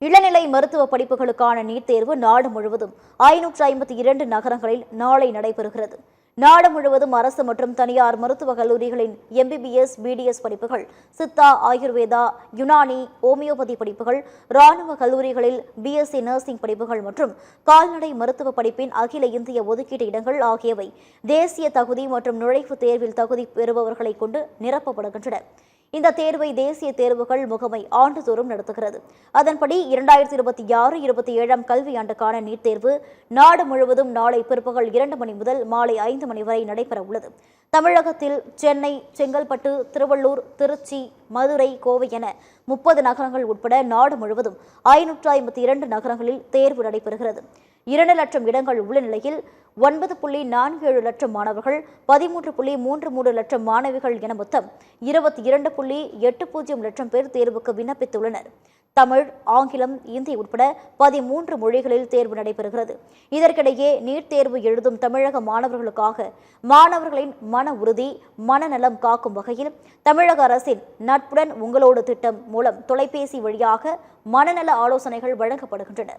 இளநிலை மருத்துவ படிப்புகளுக்கான நீட் தேர்வு நாடு முழுவதும் 552 நகரங்களில் நாளை நடைபெறுகிறது. நாடு முழுவதும் அரசு மற்றும் தனியார் மருத்துவக் கல்லூரிகளின் எம்பிபிஎஸ், பிடிஎஸ் படிப்புகள், சித்தா, ஆயுர்வேதா, யுனானி, ஹோமியோபதி படிப்புகள், ராணுவ கல்லூரிகளில் பிஎஸ்சி நர்சிங் படிப்புகள் மற்றும் கால்நடை மருத்துவ படிப்பின் அகில இந்திய ஒதுக்கீட்டு இடங்கள் ஆகியவை தேசிய தகுதி மற்றும் நுழைவுத் தேர்வில் தகுதி பெறுபவர்களை கொண்டு நிரப்பப்படுகின்றன. இந்த தேர்வை தேசிய தேர்வுகள் முகமை ஆண்டுதோறும் நடத்துகிறது. அதன்படி 2026-27 கல்வியாண்டுக்கான நீட் தேர்வு நாடு முழுவதும் நாளை பிற்பகல் 2 மணி முதல் மாலை 5 மணி வரை நடைபெற உள்ளது. தமிழகத்தில் சென்னை, செங்கல்பட்டு, திருவள்ளூர், திருச்சி, மதுரை, கோவை என 30 நகரங்கள் உட்பட நாடு முழுவதும் 552 நகரங்களில் தேர்வு நடைபெறுகிறது. 2 லட்சம் இடங்கள் உள்ள நிலையில் 9.47 லட்சம் மாணவர்கள், 13.33 லட்சம் மாணவிகள் என மொத்தம் 22.80 லட்சம் பேர் தேர்வுக்கு விண்ணப்பித்துள்ளனர். தமிழ், ஆங்கிலம், இந்தி உட்பட 13 மொழிகளில் தேர்வு நடைபெறுகிறது. இதற்கிடையே நீட் தேர்வு எழுதும் தமிழக மாணவர்களுக்காக மாணவர்களின் மன உறுதி, மனநலம் காக்கும் வகையில் தமிழக அரசின் நட்புடன் உங்களோடு திட்டம் மூலம் தொலைபேசி வழியாக மனநல ஆலோசனைகள் வழங்கப்படுகின்றன.